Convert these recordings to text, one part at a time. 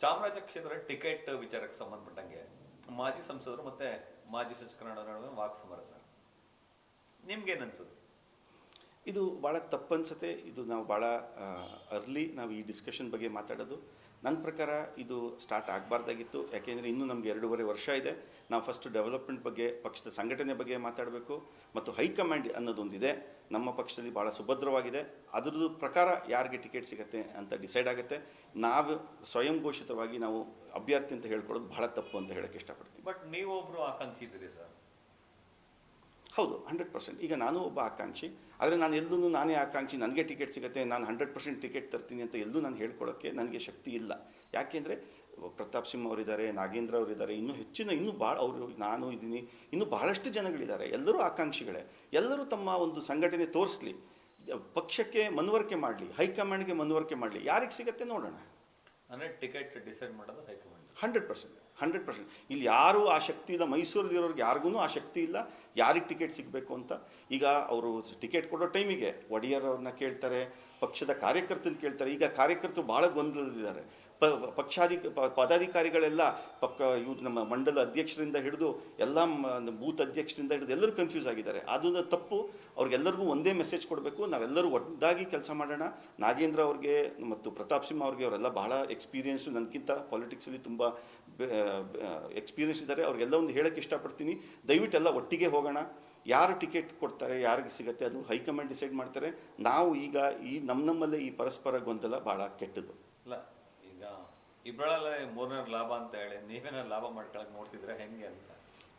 ಚಾಮರಾಜ ಕ್ಷೇತ್ರ ಟಿಕೆಟ್ ವಿಚಾರಕ್ಕೆ ಸಂಬಂಧಪಟ್ಟಂಗೆ ಮಾಜಿ ಸಂಸದರು ಮತ್ತೆ ಮಾಜಿ ಶಾಸಕರ ನಡುವೆ ವಾಕ್ ಸಮರಸ. ನಿಮ್ಗೇನ್ ಅನ್ಸುತ್ತೆ? ಇದು ಭಾಳ ತಪ್ಪನ್ಸುತ್ತೆ. ಇದು ನಾವು ಭಾಳ ಅರ್ಲಿ ನಾವು ಈ ಡಿಸ್ಕಷನ್ ಬಗ್ಗೆ ಮಾತಾಡೋದು. ನನ್ನ ಪ್ರಕಾರ ಇದು ಸ್ಟಾರ್ಟ್ ಆಗಬಾರ್ದಾಗಿತ್ತು. ಯಾಕೆಂದರೆ ಇನ್ನೂ ನಮಗೆ 2.5 ವರ್ಷ ಇದೆ. ನಾವು ಫಸ್ಟ್ ಡೆವಲಪ್ಮೆಂಟ್ ಬಗ್ಗೆ, ಪಕ್ಷದ ಸಂಘಟನೆ ಬಗ್ಗೆ ಮಾತಾಡಬೇಕು. ಮತ್ತು ಹೈಕಮಾಂಡ್ ಅನ್ನೋದೊಂದಿದೆ ನಮ್ಮ ಪಕ್ಷದಲ್ಲಿ, ಭಾಳ ಸುಭದ್ರವಾಗಿದೆ. ಅದರದ್ದು ಪ್ರಕಾರ ಯಾರಿಗೆ ಟಿಕೆಟ್ ಸಿಗುತ್ತೆ ಅಂತ ಡಿಸೈಡ್ ಆಗುತ್ತೆ. ನಾವು ಸ್ವಯಂ ಘೋಷಿತವಾಗಿ ನಾವು ಅಭ್ಯರ್ಥಿ ಅಂತ ಹೇಳ್ಕೊಳ್ಳೋದು ಭಾಳ ತಪ್ಪು ಅಂತ ಹೇಳೋಕ್ಕೆ ಇಷ್ಟಪಡ್ತೀನಿ. ಬಟ್ ನೀವೊಬ್ಬರು ಆಕಾಂಕ್ಷಿ ಇದ್ದೀರಿ ಸರ್. ಹೌದು, 100%. ಈಗ ನಾನು ಒಬ್ಬ ಆಕಾಂಕ್ಷಿ, ಆದರೆ ನಾನು ಎಲ್ಲೂ ನಾನೇ ಆಕಾಂಕ್ಷಿ, ನನಗೆ ಟಿಕೆಟ್ ಸಿಗುತ್ತೆ, ನಾನು 100% ಟಿಕೆಟ್ ತರ್ತೀನಿ ಅಂತ ಎಲ್ಲೂ ನಾನು ಹೇಳ್ಕೊಳ್ಳೋಕ್ಕೆ ನನಗೆ ಶಕ್ತಿ ಇಲ್ಲ. ಯಾಕೆಂದರೆ ಪ್ರತಾಪ್ ಸಿಂಹ ಅವರಿದ್ದಾರೆ, ನಾಗೇಂದ್ರ ಅವರಿದ್ದಾರೆ, ಇನ್ನೂ ಭಾಳ ಅವರು, ನಾನು ಇದ್ದೀನಿ, ಇನ್ನೂ ಭಾಳಷ್ಟು ಜನಗಳಿದ್ದಾರೆ. ಎಲ್ಲರೂ ಆಕಾಂಕ್ಷಿಗಳೇ. ಎಲ್ಲರೂ ತಮ್ಮ ಒಂದು ಸಂಘಟನೆ ತೋರಿಸ್ಲಿ, ಪಕ್ಷಕ್ಕೆ ಮನವರಿಕೆ ಮಾಡಲಿ, ಹೈಕಮಾಂಡ್ಗೆ ಮನವರಿಕೆ ಮಾಡಲಿ. ಯಾರಿಗೆ ಸಿಗುತ್ತೆ ನೋಡೋಣ. ಅಂದರೆ ಟಿಕೆಟ್ ಡಿಸೈಡ್ ಮಾಡೋದು ಹೈಕಮಾಂಡ್. 100%. ಇಲ್ಲಿ ಯಾರೂ ಆ ಶಕ್ತಿ ಇಲ್ಲ. ಮೈಸೂರಲ್ಲಿರೋರಿಗೆ ಯಾರಿಗೂ ಆ ಶಕ್ತಿ ಇಲ್ಲ ಯಾರಿಗೆ ಟಿಕೆಟ್ ಸಿಗಬೇಕು ಅಂತ. ಈಗ ಅವರು ಟಿಕೆಟ್ ಕೊಡೋ ಟೈಮಿಗೆ ಒಡೆಯರ್ ಅವ್ರನ್ನ ಕೇಳ್ತಾರೆ, ಪಕ್ಷದ ಕಾರ್ಯಕರ್ತರು ಕೇಳ್ತಾರೆ. ಈಗ ಕಾರ್ಯಕರ್ತರು ಭಾಳ ಗೊಂದಲದಿದ್ದಾರೆ. ಪದಾಧಿಕಾರಿಗಳೆಲ್ಲ ಇವ್ರು ನಮ್ಮ ಮಂಡಲ ಅಧ್ಯಕ್ಷರಿಂದ ಹಿಡಿದು ಎಲ್ಲ ಬೂತ್ ಅಧ್ಯಕ್ಷರಿಂದ ಹಿಡಿದು ಎಲ್ಲರೂ ಕನ್ಫ್ಯೂಸ್ ಆಗಿದ್ದಾರೆ. ಅದನ್ನು ತಪ್ಪು. ಅವ್ರಿಗೆಲ್ಲರಿಗೂ ಒಂದೇ ಮೆಸೇಜ್ ಕೊಡಬೇಕು, ನಾವೆಲ್ಲರೂ ಒಟ್ಟಾಗಿ ಕೆಲಸ ಮಾಡೋಣ. ನಾಗೇಂದ್ರ ಅವ್ರಿಗೆ ಮತ್ತು ಪ್ರತಾಪ್ ಸಿಂಹ ಅವ್ರಿಗೆ, ಅವರೆಲ್ಲ ಬಹಳ ಎಕ್ಸ್ಪೀರಿಯನ್ಸು, ನನಗಿಂತ ಪಾಲಿಟಿಕ್ಸಲ್ಲಿ ತುಂಬ ಎಕ್ಸ್ಪೀರಿಯನ್ಸ್ ಇದ್ದಾರೆ. ಅವ್ರಿಗೆಲ್ಲ ಒಂದು ಹೇಳೋಕ್ಕೆ ಇಷ್ಟಪಡ್ತೀನಿ, ದಯವಿಟ್ಟೆಲ್ಲ ಒಟ್ಟಿಗೆ ಹೋಗೋಣ. ಯಾರು ಟಿಕೆಟ್ ಕೊಡ್ತಾರೆ, ಯಾರಿಗೆ ಸಿಗುತ್ತೆ ಅದು ಹೈಕಮಾಂಡ್ ಡಿಸೈಡ್ ಮಾಡ್ತಾರೆ. ನಾವು ಈಗ ನಮ್ಮಲ್ಲೇ ಈ ಪರಸ್ಪರ ಗೊಂದಲ ಭಾಳ ಕೆಟ್ಟದ್ದು. ಇಲ್ಲ, ಈಗ ಇಬ್ಬರಲ್ಲೇ ಮೂರನೇ ಲಾಭ ಅಂತ ಹೇಳಿ ನೀವೇನಾದ್ರು ಲಾಭ ಮಾಡ್ಕೊಳಕ್ಕೆ ನೋಡ್ತಿದ್ರೆ ಹೆಂಗೆ ಅಂತ.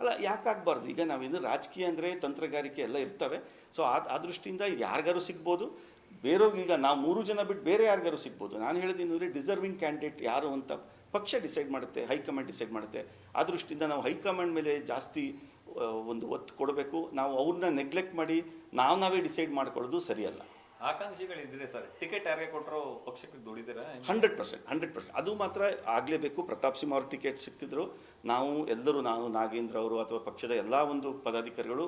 ಅಲ್ಲ, ಯಾಕಾಗಬಾರ್ದು? ಈಗ ನಾವಿನ್ನು ರಾಜಕೀಯ ಅಂದರೆ ತಂತ್ರಗಾರಿಕೆ ಎಲ್ಲ ಇರ್ತವೆ. ಸೊ ಆ ದೃಷ್ಟಿಯಿಂದ ಇದು ಯಾರಿಗಾರು ಸಿಗ್ಬೋದು. ಬೇರೆಯವ್ರಿಗೆ, ಈಗ ನಾವು 3 ಜನ ಬಿಟ್ಟು ಬೇರೆ ಯಾರಿಗಾರು ಸಿಗ್ಬೋದು. ನಾನು ಹೇಳಿದ್ದೀನಿ ಅಂದರೆ ಡಿಸರ್ವಿಂಗ್ ಕ್ಯಾಂಡಿಡೇಟ್ ಯಾರು ಅಂತ ಪಕ್ಷ ಡಿಸೈಡ್ ಮಾಡುತ್ತೆ, ಹೈಕಮಾಂಡ್ ಡಿಸೈಡ್ ಮಾಡುತ್ತೆ. ಆ ದೃಷ್ಟಿಯಿಂದ ನಾವು ಹೈಕಮಾಂಡ್ ಮೇಲೆ ಜಾಸ್ತಿ ಒಂದು ಒತ್ತು ಕೊಡಬೇಕು. ನಾವು ಅವ್ರನ್ನ ನೆಗ್ಲೆಕ್ಟ್ ಮಾಡಿ ನಾವೇ ಡಿಸೈಡ್ ಮಾಡ್ಕೊಳ್ಳೋದು ಸರಿಯಲ್ಲ. ಆಕಾಂಕ್ಷಿಗಳಿದ್ರೆ ಸರ್, ಟಿಕೆಟ್ ಯಾರಿಗೆ ಕೊಟ್ಟರು ಪಕ್ಷಕ್ಕೆ ದುಡಿದಿರ? 100%. ಅದು ಮಾತ್ರ ಆಗಲೇಬೇಕು. ಪ್ರತಾಪ್ ಸಿಂಹ ಅವ್ರ ಟಿಕೆಟ್ ಸಿಕ್ಕಿದ್ರು ಎಲ್ಲರೂ, ನಾನು, ನಾಗೇಂದ್ರ ಅವರು ಅಥವಾ ಪಕ್ಷದ ಎಲ್ಲ ಒಂದು ಪದಾಧಿಕಾರಿಗಳು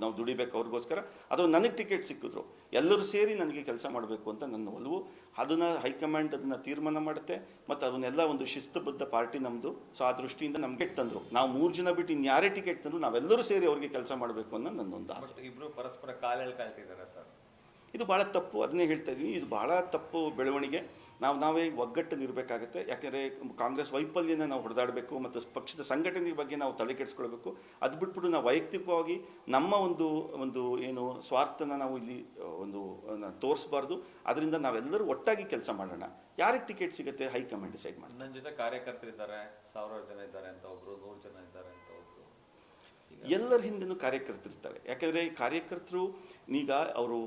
ನಾವು ದುಡಿಬೇಕು ಅವ್ರಿಗೋಸ್ಕರ. ಅದು ನನಗೆ ಟಿಕೆಟ್ ಸಿಕ್ಕಿದ್ರು ಎಲ್ಲರೂ ಸೇರಿ ನನಗೆ ಕೆಲಸ ಮಾಡಬೇಕು ಅಂತ ನನ್ನ ಒಲವು. ಅದನ್ನು ಹೈಕಮಾಂಡ್ ಅದನ್ನು ತೀರ್ಮಾನ ಮಾಡುತ್ತೆ. ಮತ್ತು ಅದನ್ನೆಲ್ಲ ಒಂದು ಶಿಸ್ತುಬದ್ಧ ಪಾರ್ಟಿ ನಮ್ಮದು. ಸೊ ಆ ದೃಷ್ಟಿಯಿಂದ ನಮಗೆ ತಂದರು. ನಾವು 3 ಜನ ಬಿಟ್ಟು ಇನ್ಯಾರೇ ಟಿಕೆಟ್ ತಂದರು ನಾವೆಲ್ಲರೂ ಸೇರಿ ಅವ್ರಿಗೆ ಕೆಲಸ ಮಾಡಬೇಕು ಅನ್ನೋ ನನ್ನೊಂದು ಆಸೆ. ಇಬ್ಬರು ಪರಸ್ಪರ ಕಾಲ್ತಿದ್ದಾರೆ ಸರ್. ಇದು ಭಾಳ ತಪ್ಪು. ಅದನ್ನೇ ಹೇಳ್ತಾ ಇದ್ದೀನಿ, ಇದು ಭಾಳ ತಪ್ಪು ಬೆಳವಣಿಗೆ. ನಾವೇ ಒಗ್ಗಟ್ಟಲ್ಲಿರಬೇಕಾಗತ್ತೆ. ಯಾಕೆಂದರೆ ಕಾಂಗ್ರೆಸ್ ವೈಫಲ್ಯನ ನಾವು ಹೊಡೆದಾಡಬೇಕು ಮತ್ತು ಪಕ್ಷದ ಸಂಘಟನೆ ಬಗ್ಗೆ ನಾವು ತಲೆ ಕೆಡಿಸ್ಕೊಳ್ಬೇಕು. ಅದು ಬಿಟ್ಬಿಟ್ಟು ನಾವು ವೈಯಕ್ತಿಕವಾಗಿ ನಮ್ಮ ಒಂದು ಏನು ಸ್ವಾರ್ಥನ ನಾವು ಇಲ್ಲಿ ತೋರಿಸಬಾರ್ದು. ಅದರಿಂದ ನಾವೆಲ್ಲರೂ ಒಟ್ಟಾಗಿ ಕೆಲಸ ಮಾಡೋಣ. ಯಾರಿಗೆ ಟಿಕೆಟ್ ಸಿಗುತ್ತೆ ಹೈಕಮಾಂಡ್ ಡಿಸೈಡ್ ಮಾಡಿ. ನನ್ನ ಜೊತೆ ಕಾರ್ಯಕರ್ತರಿದ್ದಾರೆ, 1000 ಜನ ಇದ್ದಾರೆ ಅಂತ ಒಬ್ರು, 100 ಜನ ಇದ್ದಾರೆ ಅಂತ ಒಬ್ರು. ಎಲ್ಲರ ಹಿಂದೆನೂ ಕಾರ್ಯಕರ್ತರಿರ್ತಾರೆ. ಯಾಕೆಂದರೆ ಈ ಕಾರ್ಯಕರ್ತರು ಈಗ ಅವರು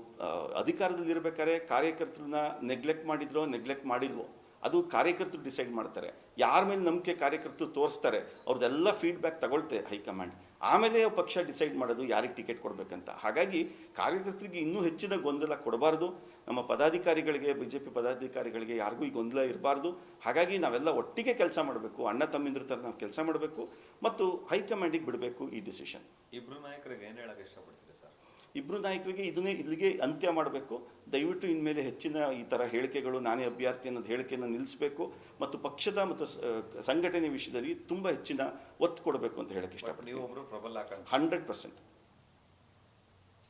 ಅಧಿಕಾರದಲ್ಲಿರ್ಬೇಕಾದ್ರೆ ಕಾರ್ಯಕರ್ತರನ್ನ ನೆಗ್ಲೆಕ್ಟ್ ಮಾಡಿದ್ರೋ ನೆಗ್ಲೆಕ್ಟ್ ಮಾಡಿಲ್ವೋ ಅದು ಕಾರ್ಯಕರ್ತರು ಡಿಸೈಡ್ ಮಾಡ್ತಾರೆ. ಯಾರ ಮೇಲೆ ನಂಬಿಕೆ ಕಾರ್ಯಕರ್ತರು ತೋರಿಸ್ತಾರೆ ಅವ್ರದ್ದೆಲ್ಲ ಫೀಡ್ಬ್ಯಾಕ್ ತಗೊಳ್ತೆ ಹೈಕಮಾಂಡ್. ಆಮೇಲೆ ಪಕ್ಷ ಡಿಸೈಡ್ ಮಾಡೋದು ಯಾರಿಗೆ ಟಿಕೆಟ್ ಕೊಡಬೇಕಂತ. ಹಾಗಾಗಿ ಕಾರ್ಯಕರ್ತರಿಗೆ ಇನ್ನೂ ಹೆಚ್ಚಿನ ಗೊಂದಲ ಕೊಡಬಾರ್ದು. ನಮ್ಮ ಪದಾಧಿಕಾರಿಗಳಿಗೆ, BJP ಪದಾಧಿಕಾರಿಗಳಿಗೆ ಯಾರಿಗೂ ಈ ಗೊಂದಲ ಇರಬಾರ್ದು. ಹಾಗಾಗಿ ನಾವೆಲ್ಲ ಒಟ್ಟಿಗೆ ಕೆಲಸ ಮಾಡಬೇಕು, ಅಣ್ಣ ತಮ್ಮಿಂದ್ರ ಥರ ನಾವು ಕೆಲಸ ಮಾಡಬೇಕು ಮತ್ತು ಹೈಕಮಾಂಡಿಗೆ ಬಿಡಬೇಕು ಈ ಡಿಸಿಷನ್. ಇಬ್ಬರು ನಾಯಕರಿಗೆ ಏನು ಹೇಳಕ್ಕೆ ಇಷ್ಟಪಡ್ತೀರಿ ಸರ್? ಇಬ್ಬರು ನಾಯಕರಿಗೆ ಇಲ್ಲಿಗೆ ಅಂತ್ಯ ಮಾಡಬೇಕು. ದಯವಿಟ್ಟು ಇನ್ಮೇಲೆ ಹೆಚ್ಚಿನ ಈ ಥರ ಹೇಳಿಕೆಗಳು, ನಾನೇ ಅಭ್ಯರ್ಥಿ ಅನ್ನೋದು ಹೇಳಿಕೆಯನ್ನು ನಿಲ್ಲಿಸಬೇಕು ಮತ್ತು ಪಕ್ಷದ ಮತ್ತು ಸಂಘಟನೆ ವಿಷಯದಲ್ಲಿ ತುಂಬ ಹೆಚ್ಚಿನ ಒತ್ತು ಕೊಡಬೇಕು ಅಂತ ಹೇಳಕ್ಕೆ ಇಷ್ಟಪಡ್ತೀನಿ. 100%.